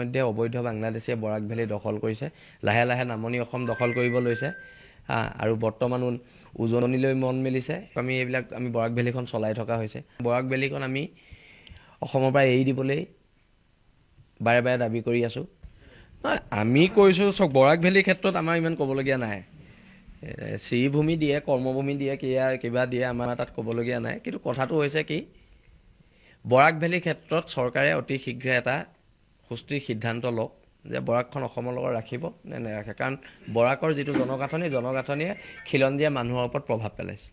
মধ্যে অবৈধ বাংলাদেশীয়ে বৰাক ভেলী দখল কৰিছে, লাহে লাহে নামনি অসম দখল কৰিব লৈছে আৰু বৰ্তমান উজনিলৈ মন মেলিছে। আমি বৰাক ভেলীখন চলাই থকা হৈছে। বৰাক ভেলীখন আমি অসমৰ পৰা এৰি দিবলৈ বাৰে বাৰে দাবী কৰি আছোঁ। আমি কৈছোঁ চক বৰাক ভেলীৰ ক্ষেত্ৰত আমাৰ ইমান ক'বলগীয়া নাই। শ্ৰীভূমি দিয়ে, কৰ্মভূমি দিয়ে, কিবা দিয়ে, আমাৰ তাত ক'বলগীয়া নাই। কিন্তু কথাটো হৈছে কি, বৰাক ভেলীৰ ক্ষেত্ৰত চৰকাৰে অতি শীঘ্ৰে এটা সুস্থিৰ সিদ্ধান্ত লওক যে বৰাকখন অসমৰ লগত ৰাখিব নে নাৰাখে। কাৰণ বৰাকৰ যিটো জনগাঁথনিয়ে খিলঞ্জীয়া মানুহৰ ওপৰত প্ৰভাৱ পেলাইছে।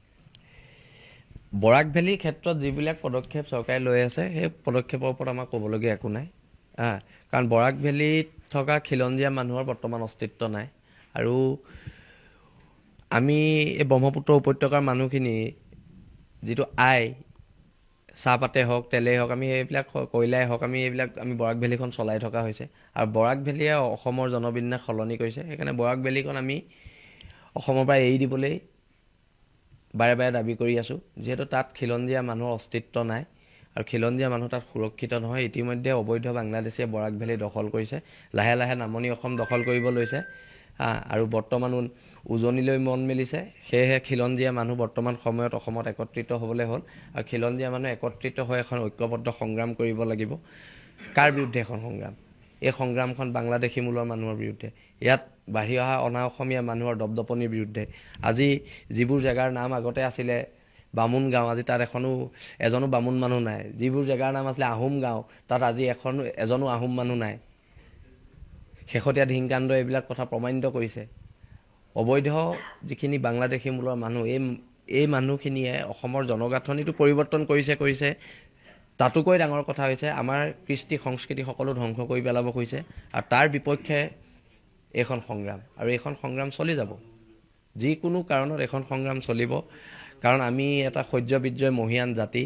বৰাক ভেলীৰ ক্ষেত্ৰত যিবিলাক পদক্ষেপ চৰকাৰে লৈ আছে, সেই পদক্ষেপৰ ওপৰত আমাৰ ক'বলগীয়া একো নাই। কাৰণ বৰাক ভেলীত থকা খিলঞ্জীয়া মানুহৰ বৰ্তমান অস্তিত্ব নাই। আৰু আমি এই ব্ৰহ্মপুত্ৰ উপত্যকাৰ মানুহখিনি যিটো চাহপাতে হওক, তেলেই হওক, আমি এইবিলাক কয়লাই হওক, আমি বৰাক ভেলীখন চলাই থকা হৈছে। আৰু বৰাক ভেলীয়ে অসমৰ জনবিন্যাস সলনি কৰিছে। সেইকাৰণে বৰাক ভেলীখন আমি অসমৰ পৰা এৰি দিবলৈ বাৰে বাৰে দাবী কৰি আছোঁ। যিহেতু তাত খিলঞ্জীয়া মানুহৰ অস্তিত্ব নাই আৰু খিলঞ্জীয়া মানুহ তাত সুৰক্ষিত নহয়। ইতিমধ্যে অবৈধ বাংলাদেশীয়ে বৰাক ভেলী দখল কৰিছে, লাহে লাহে নামনি অসম দখল কৰিব লৈছে আৰু বৰ্তমান উজনিলৈ মন মেলিছে। সেয়েহে খিলঞ্জীয়া মানুহ বৰ্তমান সময়ত অসমত একত্ৰিত হ'বলৈ হ'ল আৰু খিলঞ্জীয়া মানুহ একত্ৰিত হৈ এখন ঐক্যবদ্ধ সংগ্ৰাম কৰিব লাগিব। কাৰ বিৰুদ্ধে এখন সংগ্ৰাম? এই সংগ্ৰামখন বাংলাদেশী মূলৰ মানুহৰ বিৰুদ্ধে। ইয়াত বাঢ়ি অহা অনা অসমীয়া মানুহৰ দপদপনিৰ বিৰুদ্ধে। আজি যিবোৰ জেগাৰ নাম আগতে আছিলে বামুণ গাঁও, আজি তাত এজনো বামুণ মানুহ নাই। যিবোৰ জেগাৰ নাম আছিলে আহোম গাঁও, তাত আজি এজনো আহোম মানুহ নাই। শেহতীয়া ধিংকাণ্ড এইবিলাক কথা প্ৰমাণিত কৰিছে। অবৈধ যিখিনি বাংলাদেশী মূলৰ মানুহ, এই মানুহখিনিয়ে অসমৰ জনগাঁথনিটো পৰিৱৰ্তন কৰিছে। তাতোকৈ ডাঙৰ কথা হৈছে আমাৰ কৃষ্টি সংস্কৃতি সকলো ধ্বংস কৰি পেলাব খুজিছে। আৰু তাৰ বিপক্ষে এইখন সংগ্ৰাম, আৰু এইখন সংগ্ৰাম চলি যাব। যিকোনো কাৰণত এইখন সংগ্ৰাম চলিব। কাৰণ আমি এটা শৌৰ্য বিজয় মহীয়ান জাতি,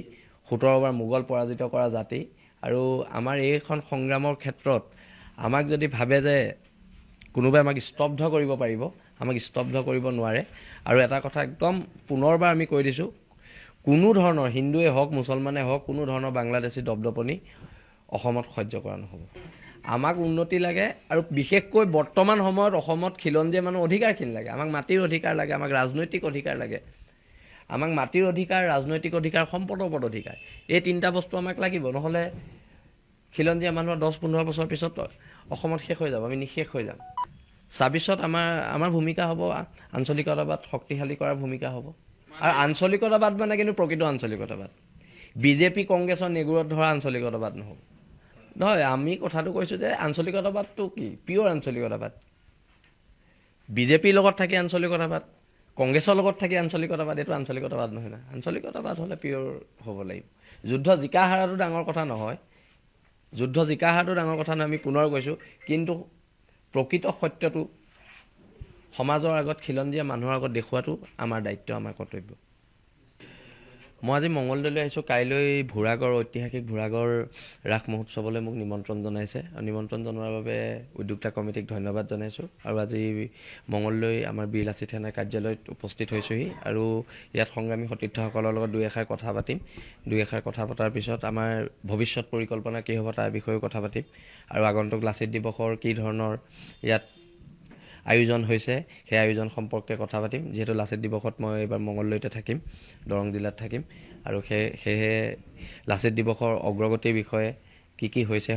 17 বাৰ মোগল পৰাজিত কৰা জাতি। আৰু আমাৰ এইখন সংগ্ৰামৰ ক্ষেত্ৰত আমাক যদি ভাবে যে কোনোবাই আমাক স্তব্ধ কৰিব পাৰিব, আমাক স্তব্ধ কৰিব নোৱাৰে। আৰু এটা কথা একদম পুনৰবাৰ আমি কৈ দিছোঁ, কোনো ধৰণৰ হিন্দুৱে হওক, মুছলমানে হওক, কোনো ধৰণৰ বাংলাদেশী দপদপনি অসমত সহ্য কৰা নহ'ব। আমাক উন্নতি লাগে, আৰু বিশেষকৈ বৰ্তমান সময়ত অসমত খিলঞ্জীয়া মানুহ অধিকাৰখিনি লাগে। আমাক মাটিৰ অধিকাৰ লাগে, আমাক ৰাজনৈতিক অধিকাৰ লাগে। আমাক মাটিৰ অধিকাৰ, ৰাজনৈতিক অধিকাৰ, সম্পদৰ ওপৰত অধিকাৰ, এই তিনিটা বস্তু আমাক লাগিব। নহ'লে খিলঞ্জীয়া মানুহৰ 10-15 বছৰ পিছত অসমত শেষ হৈ যাব, আমি নিঃশেষ হৈ যাম। 26ত আমাৰ ভূমিকা হ'ব আঞ্চলিকতাবাদ শক্তিশালী কৰাৰ ভূমিকা হ'ব। আৰু আঞ্চলিকতাবাদ মানে কিন্তু প্ৰকৃত আঞ্চলিকতাবাদ, বিজেপি কংগ্ৰেছৰ নেগুৰত ধৰা আঞ্চলিকতাবাদ নহয়। আমি কথাটো কৈছোঁ যে আঞ্চলিকতাবাদটো কি? পিয়ৰ আঞ্চলিকতাবাদ। বিজেপিৰ লগত থাকি আঞ্চলিকতাবাদ, কংগ্ৰেছৰ লগত থাকি আঞ্চলিকতাবাদ, এইটো আঞ্চলিকতাবাদ নহয় না। আঞ্চলিকতাবাদ হ'লে পিয়ৰ হ'ব লাগিব। যুদ্ধ জিকা হাৰাটো ডাঙৰ কথা নহয়, আমি পুনৰ কৈছোঁ। কিন্তু প্ৰকৃত সত্যটো সমাজৰ আগত, খিলঞ্জীয়া মানুহৰ আগত দেখুৱাটো আমাৰ দায়িত্ব, আমাৰ কৰ্তব্য। মই আজি মঙলদৈলৈ আহিছোঁ। কাইলৈ ঐতিহাসিক ভোৰাগড় ৰাস মহোৎসৱলৈ মোক নিমন্ত্ৰণ জনাইছে। আৰু নিমন্ত্ৰণ জনোৱাৰ বাবে উদ্যোক্তা কমিটিক ধন্যবাদ জনাইছোঁ। আৰু আজি মঙলদৈ আমাৰ বীৰ লাচিত সেনাৰ কাৰ্যালয়ত উপস্থিত হৈছোঁহি। আৰু ইয়াত সংগ্ৰামী সতীৰ্থসকলৰ লগত দুই এষাৰ কথা পাতিম। দুই এষাৰ কথা পতাৰ পিছত আমাৰ ভৱিষ্যত পৰিকল্পনা কি হ'ব তাৰ বিষয়েও কথা পাতিম। আৰু আগন্তুক লাচিত দিৱসৰ কি ধৰণৰ ইয়াত আয়োজন হৈছে, সেই আয়োজন সম্পৰ্কে কথা পাতিম। যিহেতু লাচিত দিৱসত মই এইবাৰ মঙলদৈতে থাকিম, দৰং জিলাত থাকিম। আৰু সেয়েহে লাচিত দিৱসৰ অগ্ৰগতিৰ বিষয়ে কি হৈছে